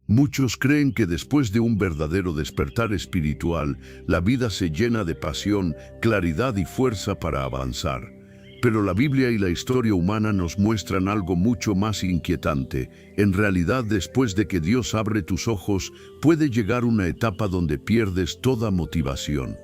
Muchos creen que después de un verdadero despertar espiritual, la vida se llena de pasión, claridad y fuerza para avanzar. Pero la Biblia y la historia humana nos muestran algo mucho más inquietante. En realidad, después de que Dios abre tus ojos, puede llegar una etapa donde pierdes toda motivación.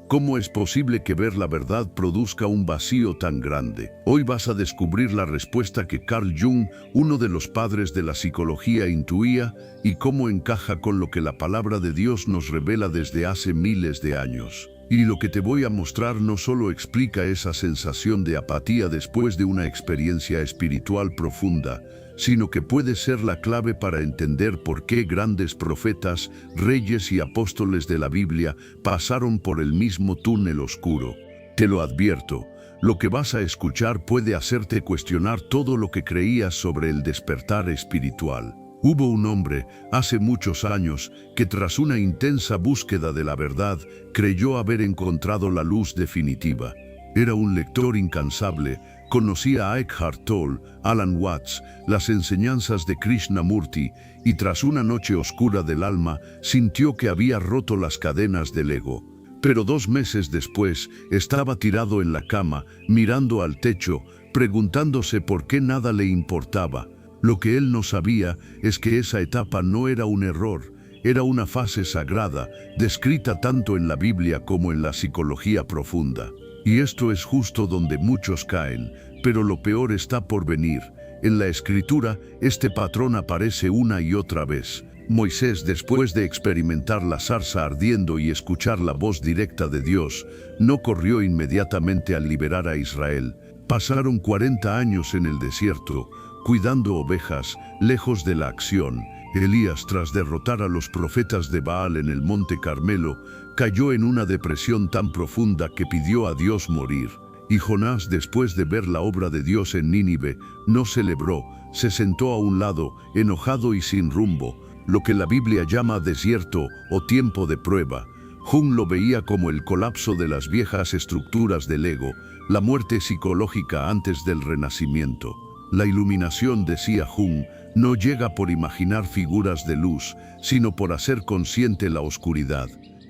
¿Cómo es posible que ver la verdad produzca un vacío tan grande? Hoy vas a descubrir la respuesta que Carl Jung, uno de los padres de la psicología, intuía y cómo encaja con lo que la palabra de Dios nos revela desde hace miles de años. Y lo que te voy a mostrar no solo explica esa sensación de apatía después de una experiencia espiritual profunda, sino que puede ser la clave para entender por qué grandes profetas, reyes y apóstoles de la Biblia pasaron por el mismo túnel oscuro. Te lo advierto, lo que vas a escuchar puede hacerte cuestionar todo lo que creías sobre el despertar espiritual. Hubo un hombre, hace muchos años, que tras una intensa búsqueda de la verdad, creyó haber encontrado la luz definitiva. Era un lector incansable, conocía a Eckhart Tolle, Alan Watts, las enseñanzas de Krishnamurti, y tras una noche oscura del alma, sintió que había roto las cadenas del ego. Pero 2 meses después, estaba tirado en la cama, mirando al techo, preguntándose por qué nada le importaba. Lo que él no sabía es que esa etapa no era un error, era una fase sagrada, descrita tanto en la Biblia como en la psicología profunda. Y esto es justo donde muchos caen, pero lo peor está por venir. En la Escritura, este patrón aparece una y otra vez. Moisés, después de experimentar la zarza ardiendo y escuchar la voz directa de Dios, no corrió inmediatamente al liberar a Israel. Pasaron 40 años en el desierto, cuidando ovejas, lejos de la acción. Elías, tras derrotar a los profetas de Baal en el monte Carmelo, cayó en una depresión tan profunda que pidió a Dios morir. Y Jonás, después de ver la obra de Dios en Nínive, no celebró, se sentó a un lado, enojado y sin rumbo, lo que la Biblia llama desierto o tiempo de prueba. Jung lo veía como el colapso de las viejas estructuras del ego, la muerte psicológica antes del renacimiento. La iluminación, decía Jung, no llega por imaginar figuras de luz, sino por hacer consciente la oscuridad.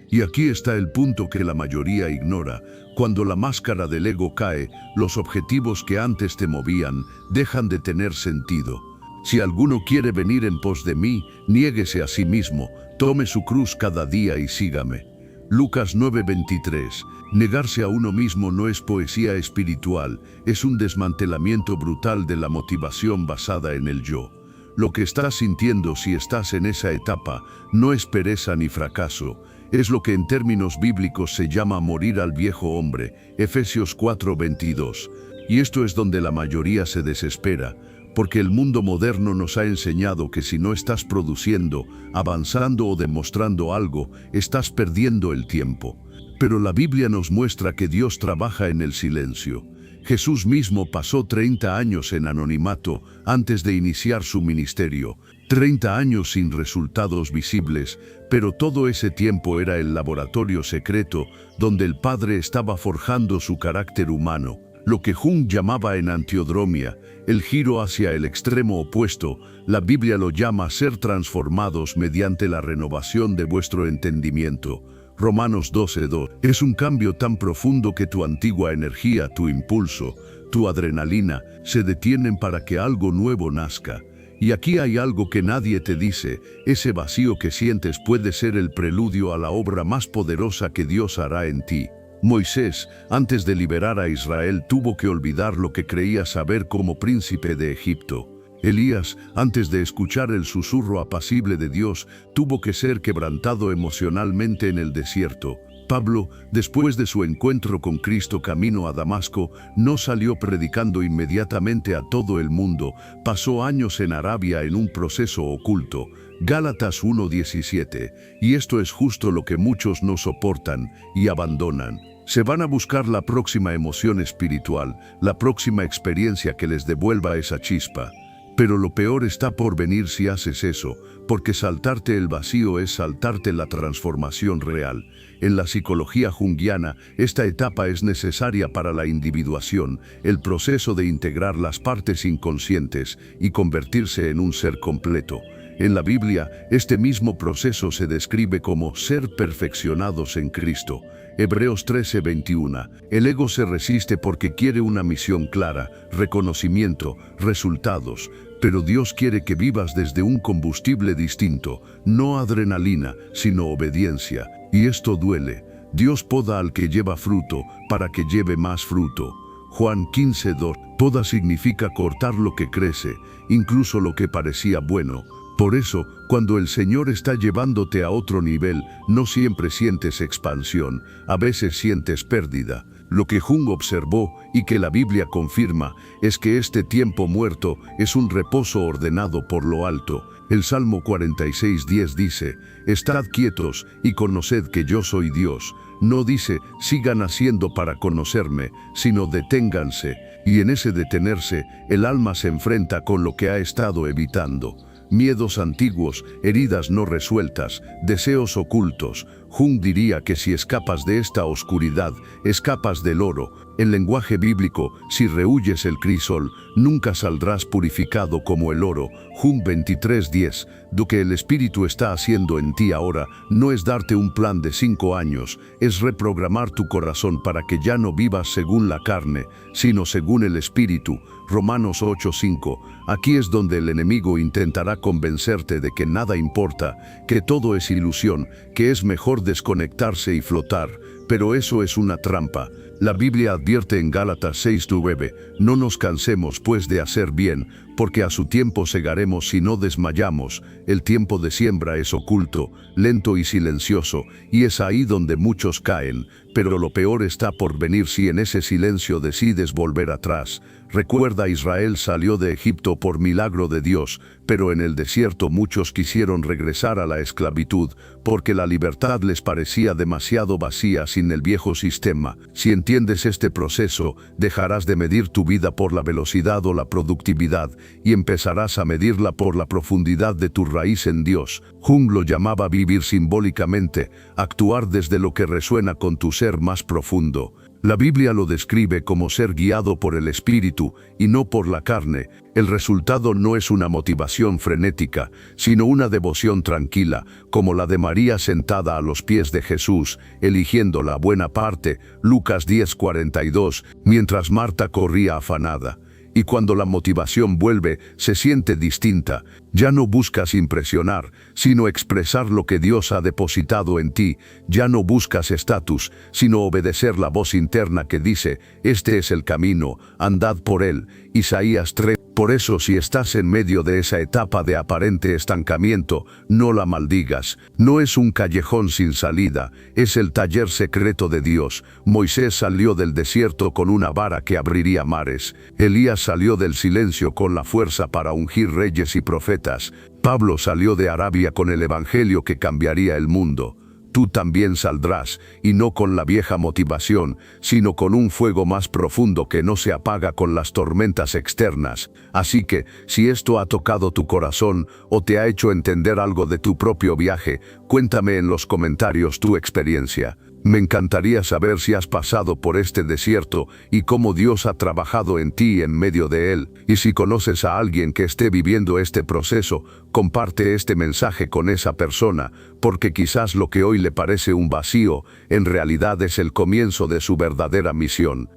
Y aquí está el punto que la mayoría ignora. Cuando la máscara del ego cae, los objetivos que antes te movían dejan de tener sentido. Si alguno quiere venir en pos de mí, niéguese a sí mismo, tome su cruz cada día y sígame. Lucas 9:23. Negarse a uno mismo no es poesía espiritual, es un desmantelamiento brutal de la motivación basada en el yo. Lo que estás sintiendo si estás en esa etapa no es pereza ni fracaso, es lo que en términos bíblicos se llama morir al viejo hombre, Efesios 4:22. Y esto es donde la mayoría se desespera, porque el mundo moderno nos ha enseñado que si no estás produciendo, avanzando o demostrando algo, estás perdiendo el tiempo. Pero la Biblia nos muestra que Dios trabaja en el silencio. Jesús mismo pasó 30 años en anonimato antes de iniciar su ministerio, 30 años sin resultados visibles, pero todo ese tiempo era el laboratorio secreto donde el Padre estaba forjando su carácter humano. Lo que Jung llamaba enantiodromia, el giro hacia el extremo opuesto, la Biblia lo llama ser transformados mediante la renovación de vuestro entendimiento. Romanos 12:2. Es un cambio tan profundo que tu antigua energía, tu impulso, tu adrenalina, se detienen para que algo nuevo nazca. Y aquí hay algo que nadie te dice, ese vacío que sientes puede ser el preludio a la obra más poderosa que Dios hará en ti. Moisés, antes de liberar a Israel, tuvo que olvidar lo que creía saber como príncipe de Egipto. Elías, antes de escuchar el susurro apacible de Dios, tuvo que ser quebrantado emocionalmente en el desierto. Pablo, después de su encuentro con Cristo camino a Damasco, no salió predicando inmediatamente a todo el mundo, pasó años en Arabia en un proceso oculto. Gálatas 1:17, y esto es justo lo que muchos no soportan y abandonan. Se van a buscar la próxima emoción espiritual, la próxima experiencia que les devuelva esa chispa. Pero lo peor está por venir si haces eso, porque saltarte el vacío es saltarte la transformación real. En la psicología junguiana, esta etapa es necesaria para la individuación, el proceso de integrar las partes inconscientes y convertirse en un ser completo. En la Biblia, este mismo proceso se describe como ser perfeccionados en Cristo. Hebreos 13:21. El ego se resiste porque quiere una misión clara, reconocimiento, resultados. Pero Dios quiere que vivas desde un combustible distinto, no adrenalina, sino obediencia. Y esto duele. Dios poda al que lleva fruto, para que lleve más fruto. Juan 15:2. Poda significa cortar lo que crece, incluso lo que parecía bueno. Por eso, cuando el Señor está llevándote a otro nivel, no siempre sientes expansión, a veces sientes pérdida. Lo que Jung observó y que la Biblia confirma es que este tiempo muerto es un reposo ordenado por lo alto. El Salmo 46:10 dice: «Estad quietos y conoced que yo soy Dios». No dice, sigan haciendo para conocerme, sino deténganse. Y en ese detenerse, el alma se enfrenta con lo que ha estado evitando. Miedos antiguos, heridas no resueltas, deseos ocultos. Jung diría que si escapas de esta oscuridad, escapas del oro. En lenguaje bíblico, si rehuyes el crisol, nunca saldrás purificado como el oro. Jung 23:10. Lo que el Espíritu está haciendo en ti ahora no es darte un plan de 5 años, es reprogramar tu corazón para que ya no vivas según la carne, sino según el Espíritu. Romanos 8:5. Aquí es donde el enemigo intentará convencerte de que nada importa, que todo es ilusión, que es mejor desconectarse y flotar, pero eso es una trampa. La Biblia advierte en Gálatas 6:9, no nos cansemos pues de hacer bien, porque a su tiempo segaremos si no desmayamos. El tiempo de siembra es oculto, lento y silencioso, y es ahí donde muchos caen, pero lo peor está por venir si en ese silencio decides volver atrás. Recuerda, Israel salió de Egipto por milagro de Dios, pero en el desierto muchos quisieron regresar a la esclavitud, porque la libertad les parecía demasiado vacía sin el viejo sistema. Si entiendes este proceso, dejarás de medir tu vida por la velocidad o la productividad, y empezarás a medirla por la profundidad de tu raíz en Dios. Jung lo llamaba vivir simbólicamente, actuar desde lo que resuena con tu ser más profundo. La Biblia lo describe como ser guiado por el Espíritu y no por la carne. El resultado no es una motivación frenética, sino una devoción tranquila, como la de María sentada a los pies de Jesús, eligiendo la buena parte, Lucas 10:42, mientras Marta corría afanada. Y cuando la motivación vuelve, se siente distinta. Ya no buscas impresionar, sino expresar lo que Dios ha depositado en ti. Ya no buscas estatus, sino obedecer la voz interna que dice, este es el camino, andad por él. Isaías 3. Por eso, si estás en medio de esa etapa de aparente estancamiento, no la maldigas. No es un callejón sin salida, es el taller secreto de Dios. Moisés salió del desierto con una vara que abriría mares. Elías salió del silencio con la fuerza para ungir reyes y profetas. Pablo salió de Arabia con el evangelio que cambiaría el mundo. Tú también saldrás, y no con la vieja motivación, sino con un fuego más profundo que no se apaga con las tormentas externas. Así que, si esto ha tocado tu corazón o te ha hecho entender algo de tu propio viaje, cuéntame en los comentarios tu experiencia. Me encantaría saber si has pasado por este desierto y cómo Dios ha trabajado en ti en medio de él. Y si conoces a alguien que esté viviendo este proceso, comparte este mensaje con esa persona, porque quizás lo que hoy le parece un vacío, en realidad es el comienzo de su verdadera misión.